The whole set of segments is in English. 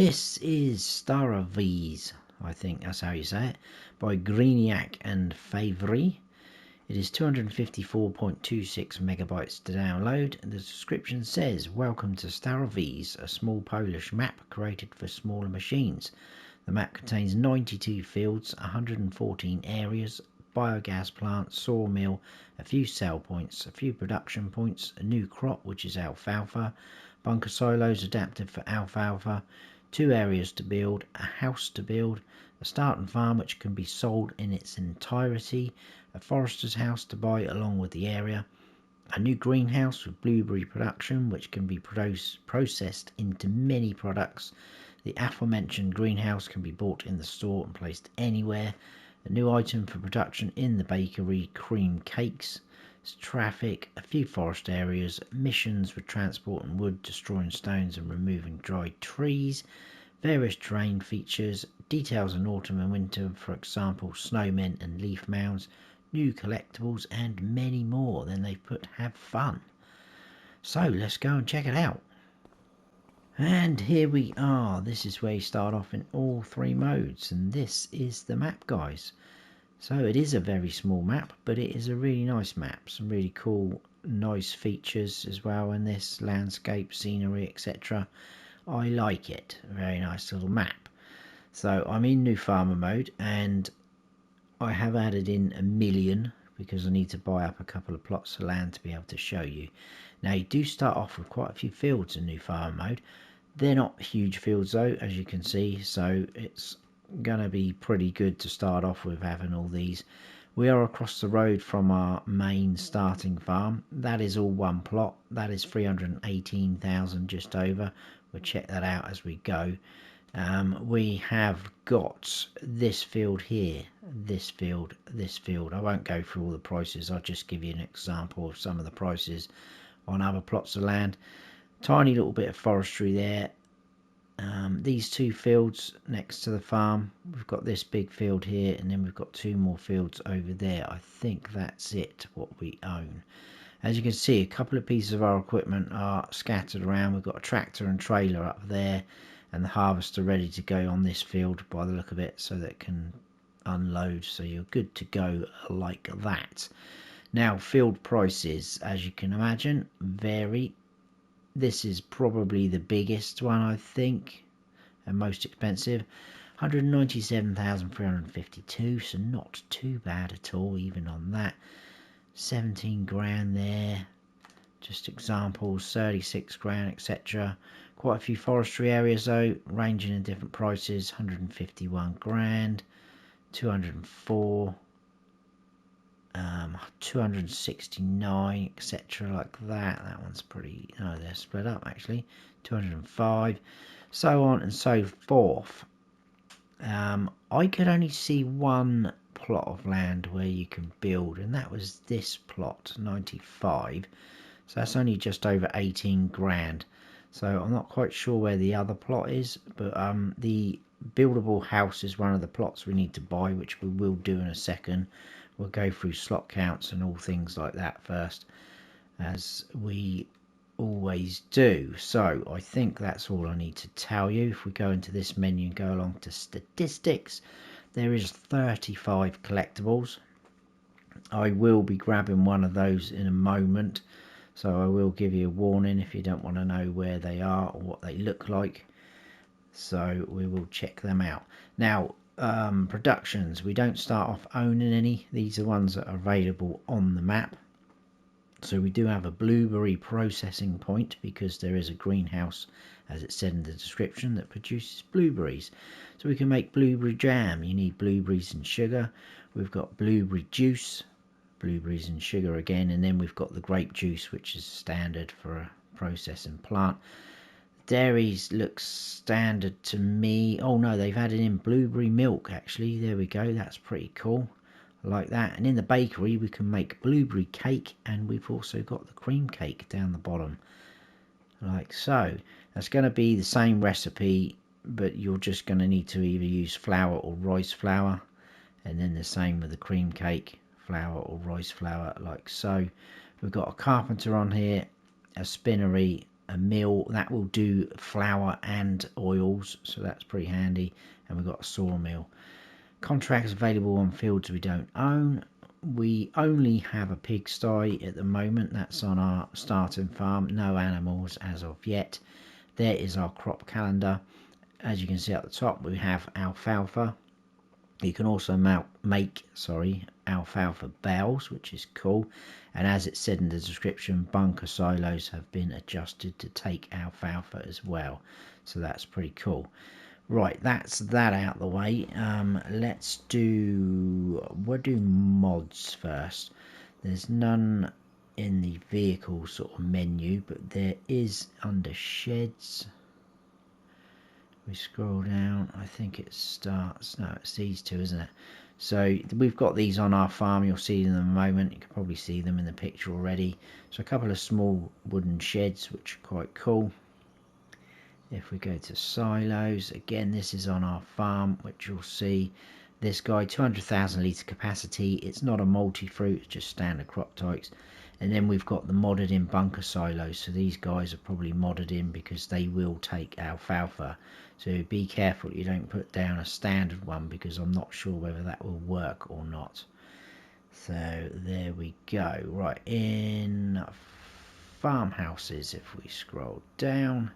This is Starowies, I think that's how you say it, by Greeniak and Faevrey. It is 254.26 megabytes to download, and the description says, "Welcome to Starowies, a small Polish map created for smaller machines. The map contains 92 fields, 114 areas, biogas plant, sawmill, a few sell points, a few production points, a new crop which is alfalfa, bunker silos adapted for alfalfa, 2 areas to build, a house to build, a starting farm which can be sold in its entirety, a forester's house to buy along with the area, a new greenhouse with blueberry production which can be processed into many products. The aforementioned greenhouse can be bought in the store and placed anywhere. A new item for production in the bakery, cream cakes, traffic, a few forest areas, missions with transporting wood, destroying stones and removing dried trees, various terrain features, details in autumn and winter, for example snowmen and leaf mounds, new collectibles and many more." Then they put "have fun." So let's go and check it out. And here we are. This is where you start off in all 3 modes, and this is the map, guys. So it is a very small map, but it is a really nice map. Some really cool, nice features as well in this, landscape, scenery, etc. I like it. A very nice little map. So I'm in new farmer mode, and I have added in 1,000,000 because I need to buy up a couple of plots of land to be able to show you. Now you do start off with quite a few fields in new farmer mode. They're not huge fields though, as you can see, so it's gonna be pretty good to start off with having all these. We are across the road from our main starting farm. That is all one plot. That is 318,000 just over. We'll check that out as we go. We have got this field here, this field, this field. I won't go through all the prices. I'll just give you an example of some of the prices on other plots of land. Tiny little bit of forestry there. These 2 fields next to the farm, we've got this big field here, and then we've got 2 more fields over there. I think that's it, what we own. As you can see, a couple of pieces of our equipment are scattered around. We've got a tractor and trailer up there, and the harvester ready to go on this field by the look of it, so that it can unload, so you're good to go like that. Now field prices, as you can imagine, vary. This is probably the biggest one, I think, and most expensive. 197,352, so not too bad at all, even on that. 17 grand there, just examples. 36 grand, etc. Quite a few forestry areas though, ranging in different prices. 151 grand, 204, 269, etc. like that. That one's pretty, oh, they're split up actually. 205, so on and so forth. I could only see one plot of land where you can build, and that was this plot, 95. So that's only just over 18 grand. So I'm not quite sure where the other plot is, but the buildable house is one of the plots we need to buy, which we will do in a second. We'll go through slot counts and all things like that first, as we always do. So I think that's all I need to tell you. If we go into this menu and go along to statistics, there is 35 collectibles. I will be grabbing one of those in a moment, so I will give you a warning if you don't want to know where they are or what they look like. So we will check them out. Now productions, we don't start off owning any. These are ones that are available on the map. So we do have a blueberry processing point because there is a greenhouse, as it said in the description, that produces blueberries. So we can make blueberry jam. You need blueberries and sugar. We've got blueberry juice, blueberries and sugar again, and then we've got the grape juice, which is standard for a processing plant. Dairies looks standard to me. Oh no, they've added in blueberry milk actually. There we go, that's pretty cool. I like that. And in the bakery we can make blueberry cake, and we've also got the cream cake down the bottom, like so. That's going to be the same recipe, but you're just going to need to either use flour or rice flour, and then the same with the cream cake, flour or rice flour, like so. We've got a carpenter on here, a spinnery, a mill that will do flour and oils, so that's pretty handy. And we've got a sawmill. Contracts available on fields we don't own. We only have a pigsty at the moment. That's on our starting farm. No animals as of yet. There is our crop calendar. As you can see at the top, we have alfalfa. You can also make alfalfa bales, which is cool. And as it said in the description, bunker silos have been adjusted to take alfalfa as well. So that's pretty cool. Right, that's that out the way. We'll do mods first. There's none in the vehicle sort of menu, but there is under sheds. We scroll down, I think it starts, no, it's these two, isn't it? So we've got these on our farm. You'll see them in a moment. You can probably see them in the picture already. So a couple of small wooden sheds, which are quite cool. If we go to silos, again, this is on our farm, which you'll see. This guy, 200,000 litre capacity. It's not a multi-fruit, it's just standard crop types. And then we've got the modded in bunker silos. So these guys are probably modded in because they will take alfalfa. So be careful you don't put down a standard one, because I'm not sure whether that will work or not. So there we go. Right, in farmhouses, if we scroll down,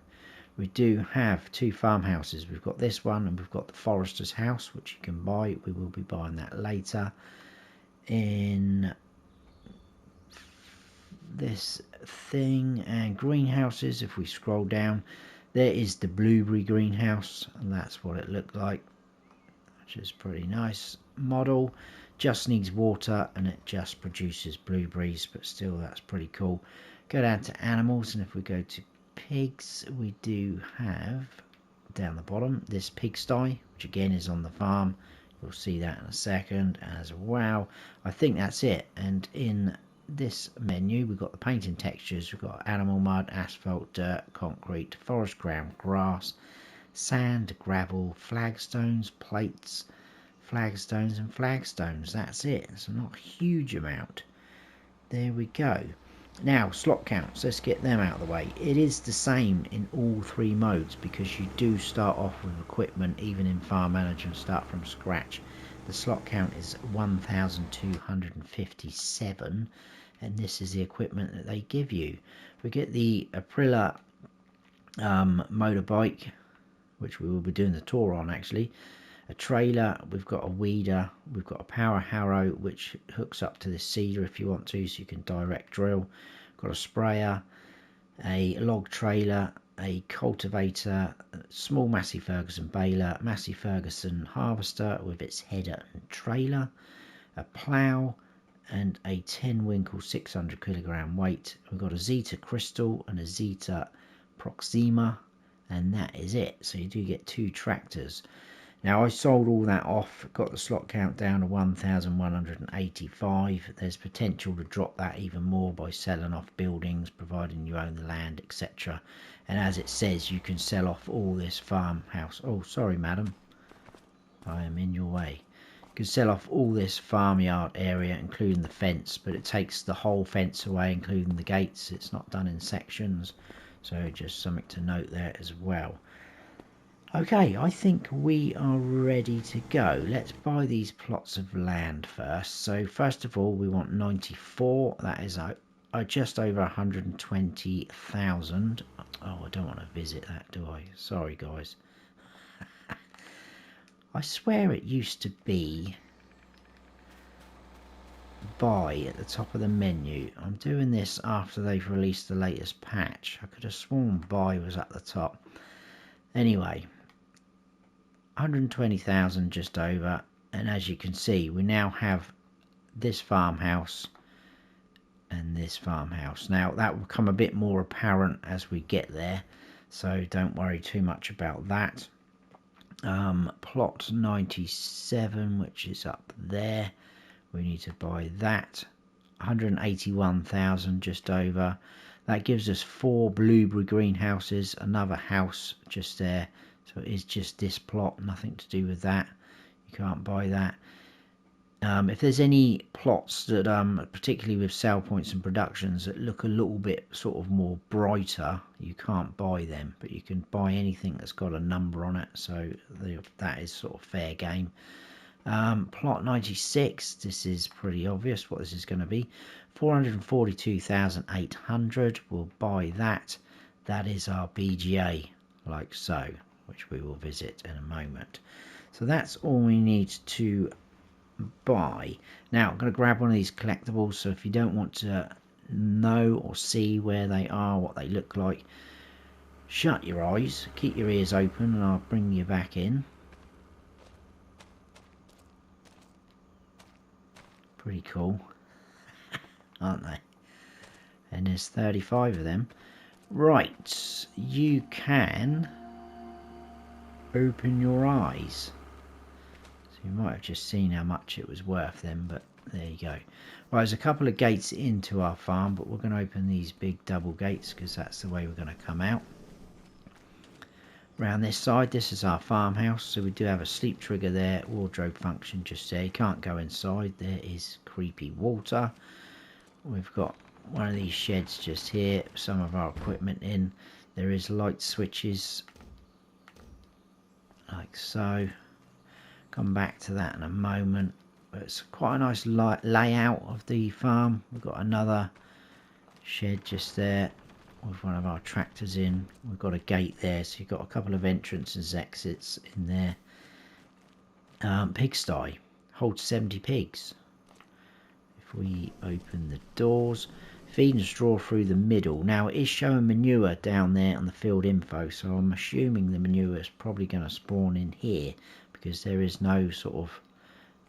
we do have two farmhouses. We've got this one and we've got the forester's house, which you can buy. We will be buying that later. In this thing and greenhouses, if we scroll down, there is the blueberry greenhouse, and that's what it looked like, which is pretty nice model. Just needs water and it just produces blueberries, but still that's pretty cool. Go down to animals, and if we go to pigs, we do have down the bottom this pigsty, which again is on the farm. You'll see that in a second as well. I think that's it. And in this menu, we've got the painting textures. We've got animal mud, asphalt, dirt, concrete, forest ground, grass, sand, gravel, flagstones, plates, flagstones and flagstones. That's it. So not a huge amount. There we go. Now, slot counts, let's get them out of the way. It is the same in all three modes, because you do start off with equipment, even in Farm Manager, and start from scratch. The slot count is 1,257, and this is the equipment that they give you. We get the Aprilia motorbike, which we will be doing the tour on actually. A trailer, we've got a weeder, we've got a power harrow which hooks up to this seeder if you want to, so you can direct drill. Got a sprayer, a log trailer, a cultivator, a small Massey Ferguson baler, Massey Ferguson harvester with its header and trailer, a plough, and a 10 Winkle 600 kilogram weight. We've got a Zeta Crystal and a Zeta Proxima, and that is it. So you do get two tractors. Now I sold all that off, got the slot count down to 1,185. There's potential to drop that even more by selling off buildings, providing you own the land, etc. And as it says, you can sell off all this farmhouse. Oh, sorry, madam, I am in your way. You can sell off all this farmyard area, including the fence, but it takes the whole fence away, including the gates. It's not done in sections, so just something to note there as well. Okay, I think we are ready to go. Let's buy these plots of land first. So first of all, we want 94. That is just over 120,000. Oh, I don't want to visit that, do I? Sorry, guys. I swear it used to be buy at the top of the menu. I'm doing this after they've released the latest patch. I could have sworn buy was at the top. Anyway, 120,000 just over, and as you can see, we now have this farmhouse and this farmhouse. Now that will become a bit more apparent as we get there, so don't worry too much about that. Plot 97, which is up there, we need to buy that. 181,000 just over. That gives us 4 blueberry greenhouses, another house just there. So it is just this plot, nothing to do with that. You can't buy that. If there's any plots that, particularly with sale points and productions, that look a little bit sort of more brighter, you can't buy them, but you can buy anything that's got a number on it, so that is sort of fair game. Plot 96, this is pretty obvious what this is going to be. 442,800, we'll buy that. That is our BGA, like so, which we will visit in a moment. So that's all we need to buy. Now I'm going to grab one of these collectibles, so if you don't want to know or see where they are, what they look like, shut your eyes, keep your ears open, and I'll bring you back in. Pretty cool, aren't they? And there's 35 of them. Right, you can open your eyes. You might have just seen how much it was worth then, but there you go. Right, there's a couple of gates into our farm, but we're going to open these big double gates because that's the way we're going to come out. Around this side, this is our farmhouse, so we do have a sleep trigger there, wardrobe function just there. You can't go inside, there is creepy water. We've got one of these sheds just here, some of our equipment in. There is light switches, like so. Come back to that in a moment, but it's quite a nice layout of the farm. We've got another shed just there with one of our tractors in. We've got a gate there, so you've got a couple of entrances, exits in there. Pigsty holds 70 pigs. If we open the doors, feed and straw through the middle. Now it is showing manure down there on the field info, so I'm assuming the manure is probably going to spawn in here, because there is no sort of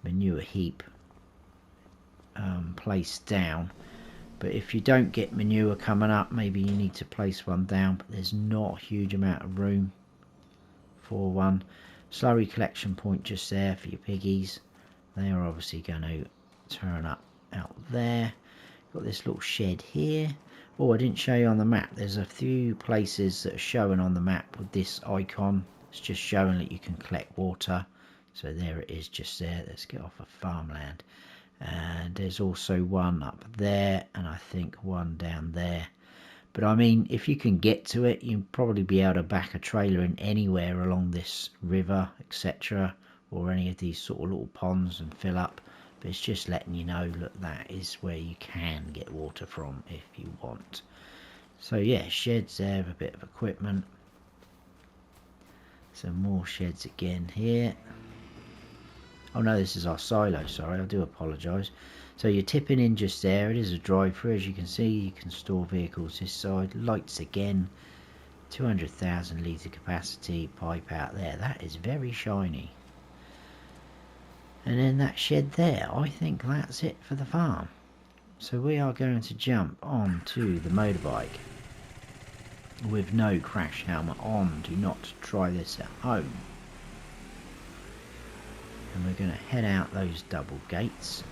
manure heap placed down. But if you don't get manure coming up, maybe you need to place one down, but there's not a huge amount of room for one. Slurry collection point just there for your piggies. They are obviously going to turn up out there. Got this little shed here. Oh, I didn't show you on the map. There's a few places that are showing on the map with this icon. It's just showing that you can collect water. So there it is just there. Let's get off of farmland. And there's also one up there, and I think one down there. But I mean, if you can get to it, you'll probably be able to back a trailer in anywhere along this river, etc., or any of these sort of little ponds and fill up. But it's just letting you know, look, that is where you can get water from if you want. So yeah, sheds there with a bit of equipment. Some more sheds again here. Oh no, this is our silo, sorry, I do apologise. So you're tipping in just there. It is a drive-through, as you can see. You can store vehicles this side. Lights again. 200,000 litre capacity. Pipe out there. That is very shiny. And then that shed there. I think that's it for the farm. So we are going to jump onto the motorbike with no crash helmet on. Do not try this at home. And we're going to head out those double gates.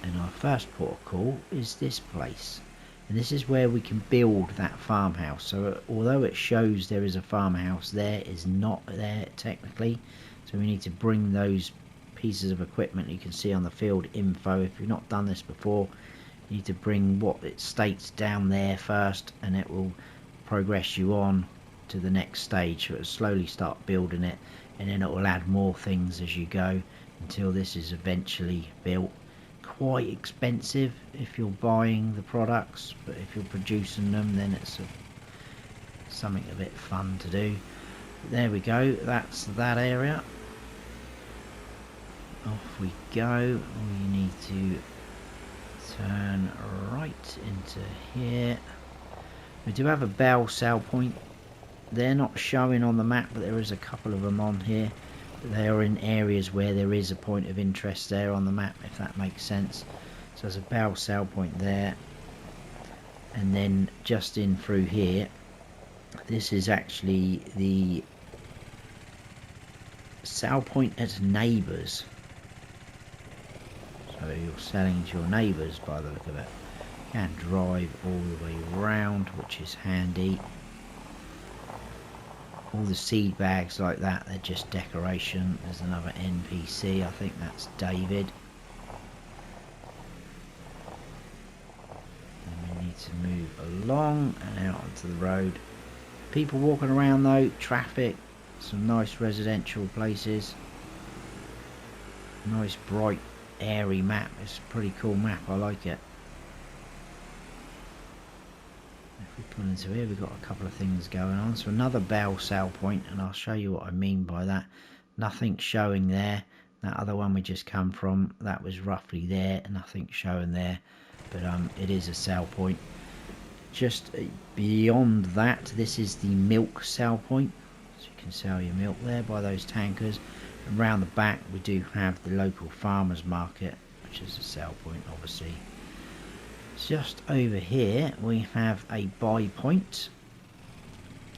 And our first port of call is this place. And this is where we can build that farmhouse. So although it shows there is a farmhouse there, is not there technically. So we need to bring those pieces of equipment you can see on the field info. If you've not done this before, you need to bring what it states down there first, and it will progress you on to the next stage. So it'll slowly start building it, and then it will add more things as you go until this is eventually built. Quite expensive if you're buying the products, but if you're producing them, then it's something a bit fun to do. But there we go, that's that area. Off we go. We need to turn right into here. We do have a bell sale point. They're not showing on the map, but there is a couple of them on here. But they are in areas where there is a point of interest there on the map, if that makes sense. So there's a bell sale point there. And then just in through here, this is actually the sale point at neighbours. So you're selling to your neighbours by the look of it. You can drive all the way round, which is handy. all the seed bags like that, they're just decoration. There's another NPC, I think that's David. And we need to move along and out onto the road. People walking around though, traffic, some nice residential places. Nice bright airy map. It's a pretty cool map, I like it. If we pull into here, we've got a couple of things going on. So another bell sale point, and I'll show you what I mean by that. Nothing showing there. That other one we just come from, that was roughly there, nothing showing there, but it is a sale point. Just beyond that, this is the milk sale point, so you can sell your milk there by those tankers. And round the back we do have the local farmers market, which is a sale point obviously. Just over here we have a buy point.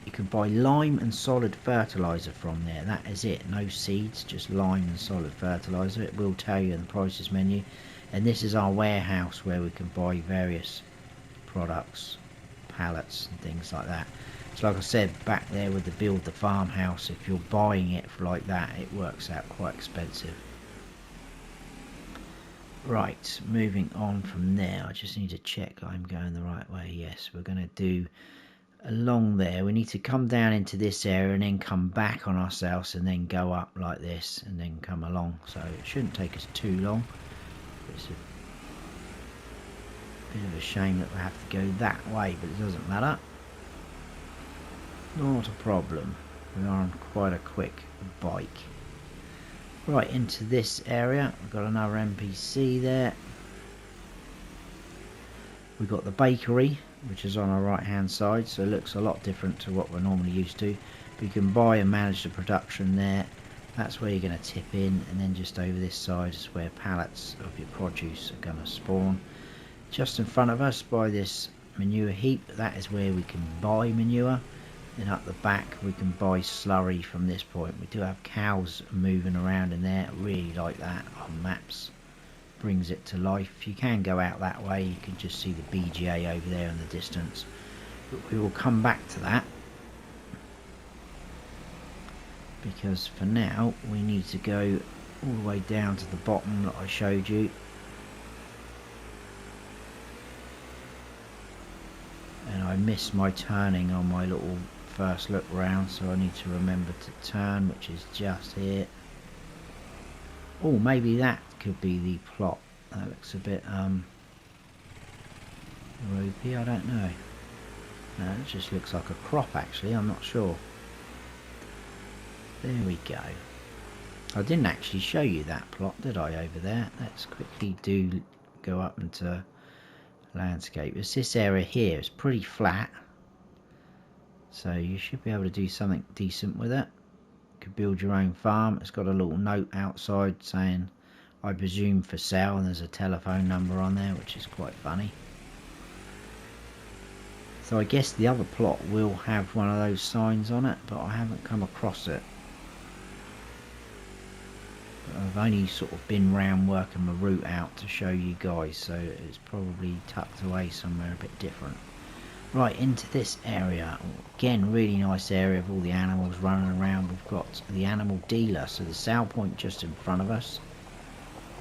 You can buy lime and solid fertilizer from there. That is it, no seeds, just lime and solid fertilizer. It will tell you in the prices menu. And this is our warehouse where we can buy various products, pallets and things like that. So like I said, back there with the build the farmhouse, if you're buying it for like that, it works out quite expensive. Right, moving on from there, I just need to check I'm going the right way. Yes, we're going to do along there. We need to come down into this area and then come back on ourselves and then go up like this and then come along. So it shouldn't take us too long. It's a bit of a shame that we have to go that way, but it doesn't matter. Not a problem. We are on quite a quick bike. Right, into this area, we've got another NPC there. We've got the bakery, which is on our right hand side, so it looks a lot different to what we're normally used to. But you can buy and manage the production there. That's where you're going to tip in, and then just over this side is where pallets of your produce are going to spawn. Just in front of us by this manure heap, that is where we can buy manure. Then up the back we can buy slurry from this point. We do have cows moving around in there, I really like that on maps. Brings it to life. You can go out that way, you can just see the BGA over there in the distance, but we will come back to that, because for now we need to go all the way down to the bottom that I showed you. And I missed my turning on my little first look round, so I need to remember to turn, which is just here. Oh, maybe that could be the plot. That looks a bit ropey, I don't know. No, it just looks like a crop actually, I'm not sure. There we go. I didn't actually show you that plot, did I, over there? Let's quickly do go up into landscape. It's this area here, it's pretty flat, so you should be able to do something decent with it. You could build your own farm. It's got a little note outside saying, I presume for sale, and there's a telephone number on there, which is quite funny. So I guess the other plot will have one of those signs on it, but I haven't come across it. But I've only sort of been round working my route out to show you guys, so it's probably tucked away somewhere a bit different. Right, into this area, again really nice area of all the animals running around. We've got the animal dealer, so the sale point just in front of us,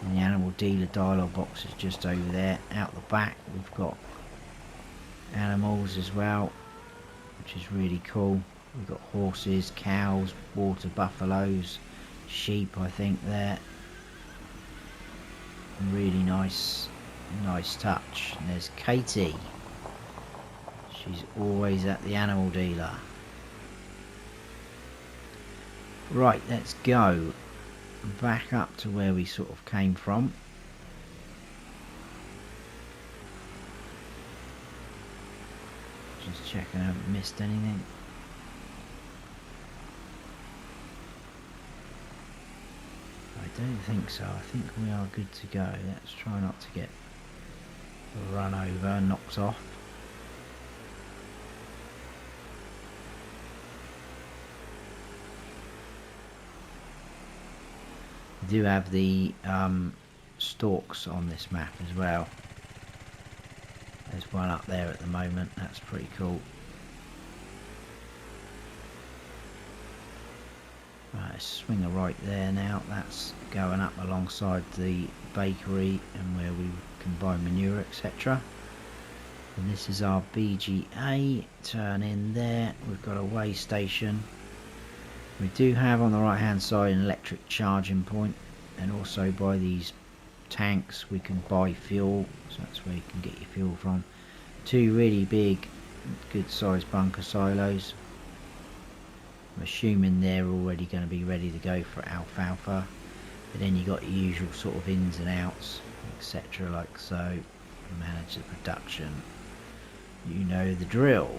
and the animal dealer dialogue box is just over there. Out the back we've got animals as well, which is really cool. We've got horses, cows, water buffaloes, sheep I think there. Really nice touch. And there's Katie. She's always at the animal dealer. Right, let's go back up to where we sort of came from. Just checking I haven't missed anything. I don't think so. I think we are good to go. Let's try not to get run over, knocked off. We do have the stalks on this map as well. There's one up there at the moment. That's pretty cool. Right, swinger right there now. That's going up alongside the bakery and where we can buy manure, etc. And this is our BGA. Turn in there. We've got a weigh station. We do have on the right hand side an electric charging point, and also by these tanks we can buy fuel, so that's where you can get your fuel from. Two really big good sized bunker silos. I'm assuming they're already going to be ready to go for alfalfa, but then you got your usual sort of ins and outs, etc. like so. Manage the production, you know the drill.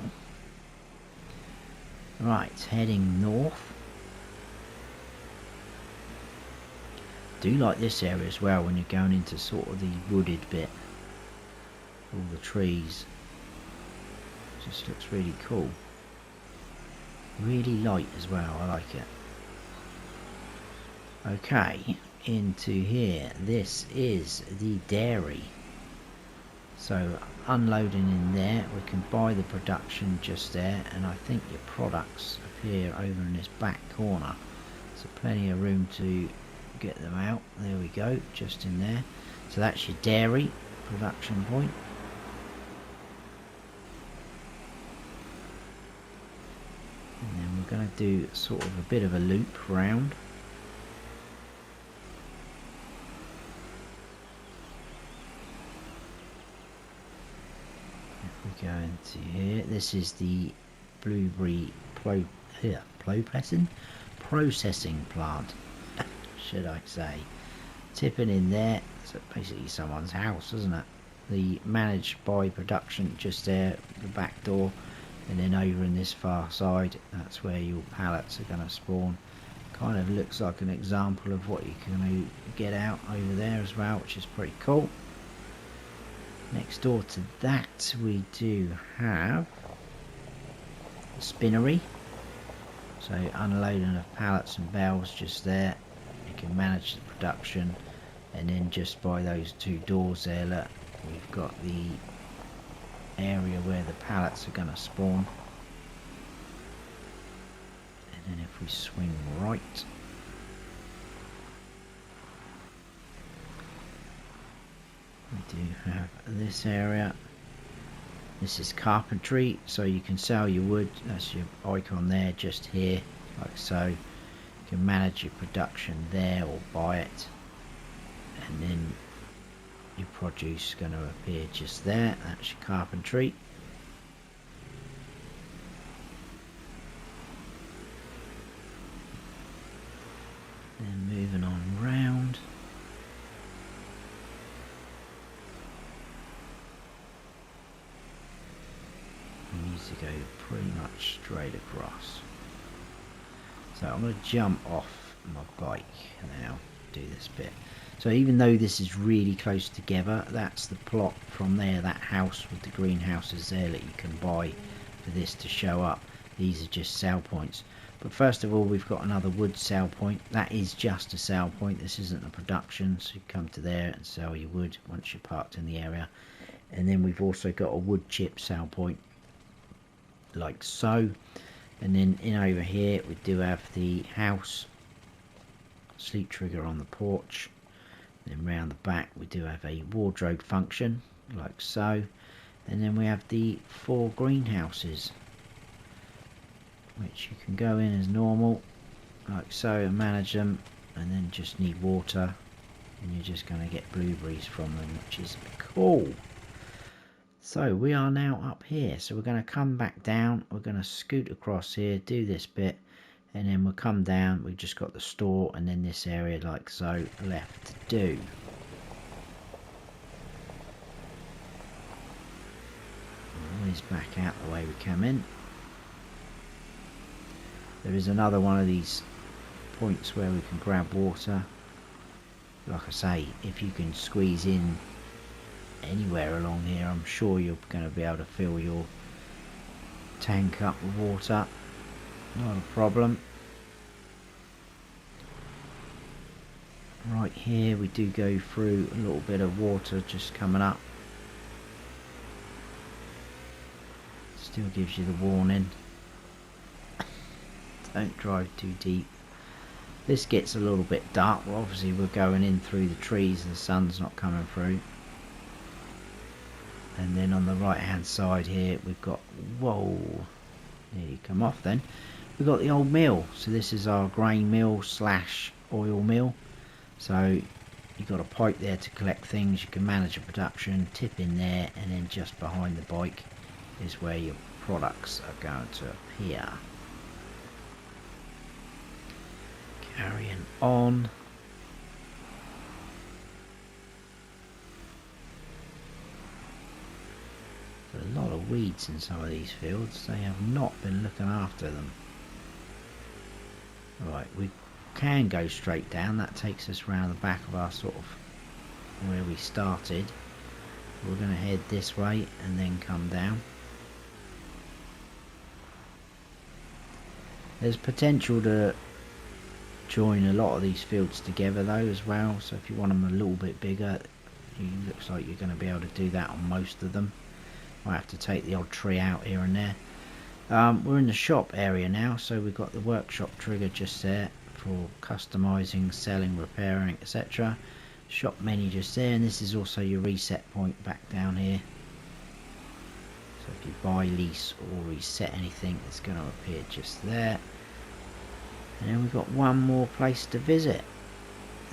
Right, heading north. Do like this area as well when you're going into sort of the wooded bit, all the trees, just looks really cool, really light as well. I like it. Okay, into here. This is the dairy, so unloading in there. We can buy the production just there, and I think your products appear over in this back corner, so plenty of room to get them out. There we go, just in there. So that's your dairy production point. And then we're going to do sort of a bit of a loop round. If we go into here, this is the blueberry processing plant, should I say. Tipping in there, so basically someone's house, isn't it? The managed by production just there, the back door, and then over in this far side, that's where your pallets are going to spawn. Kind of looks like an example of what you can get out over there as well, which is pretty cool. Next door to that we do have a spinnery, so unloading of pallets and bales just there. You can manage the production, and then just by those two doors there, look, we've got the area where the pallets are going to spawn. And then if we swing right, we do have this area. This is carpentry, so you can sell your wood. That's your icon there, just here, like so. You can manage your production there or buy it, and then your produce is going to appear just there. That's your carpentry. Then moving on round. We need to go pretty much straight across. So I'm going to jump off my bike now, do this bit. So even though this is really close together, that's the plot from there, that house with the greenhouses there that you can buy for this to show up. These are just sell points. But first of all, we've got another wood sell point. That is just a sell point. This isn't a production, so you come to there and sell your wood once you're parked in the area. And then we've also got a wood chip sell point, like so. And then in over here we do have the house, sleep trigger on the porch. Then round the back we do have a wardrobe function, like so. And then we have the 4 greenhouses, which you can go in as normal, like so, and manage them, and then just need water, and you're just going to get blueberries from them, which is cool. So we are now up here, so we're going to come back down, we're going to scoot across here, do this bit, and then we'll come down. We've just got the store and then this area, like so, left to do. Always back out the way we come in. There is another one of these points where we can grab water. Like I say, if you can squeeze in anywhere along here, I'm sure you're going to be able to fill your tank up with water. Not a problem. Right here we do go through a little bit of water just coming up. Still gives you the warning, don't drive too deep. This gets a little bit dark. Well, obviously we're going in through the trees and the sun's not coming through. And then on the right hand side here we've got, whoa, nearly come off then. We've got the old mill. So this is our grain mill slash oil mill. So you've got a pipe there to collect things. You can manage a production, tip in there, and then just behind the bike is where your products are going to appear. Carrying on. There's a lot of weeds in some of these fields. They have not been looking after them. Right, we can go straight down. That takes us round the back of our sort of where we started. We're going to head this way and then come down. There's potential to join a lot of these fields together though as well, so if you want them a little bit bigger, it looks like you're going to be able to do that on most of them. Might have to take the odd tree out here and there. We're in the shop area now, so we've got the workshop trigger just there for customizing, selling, repairing, etc. Shop menu just there, and this is also your reset point back down here. So if you buy, lease or reset anything, it's going to appear just there. And then we've got one more place to visit,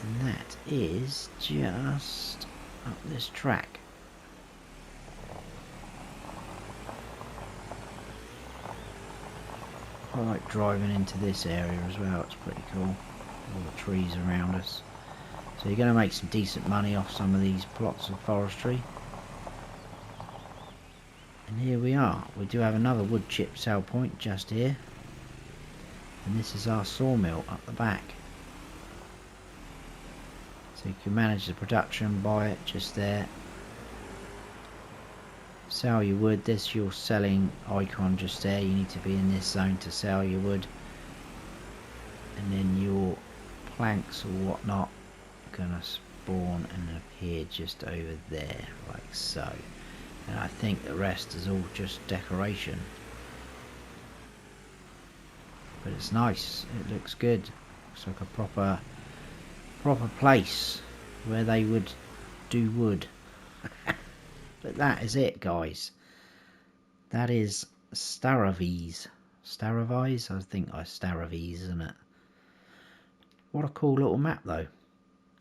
and that is just up this track. I like driving into this area as well, it's pretty cool, all the trees around us. So you're going to make some decent money off some of these plots of forestry. And here we are, we do have another wood chip sell point just here. And this is our sawmill up the back. So you can manage the production, buy it just there. Sell your wood, this your selling icon just there. You need to be in this zone to sell your wood. And then your planks or whatnot are gonna spawn and appear just over there, like so. And I think the rest is all just decoration. But it's nice, it looks good. Looks like a proper place where they would do wood. But that is it, guys. That is Starowies. Starowies? I think Starowies, isn't it? What a cool little map though.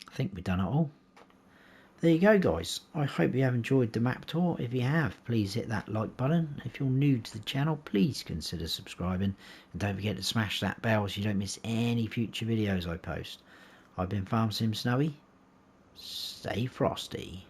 I think we've done it all. There you go, guys. I hope you have enjoyed the map tour. If you have, please hit that like button. If you're new to the channel, please consider subscribing. And don't forget to smash that bell so you don't miss any future videos I post. I've been Farm Sim Snowy. Stay frosty.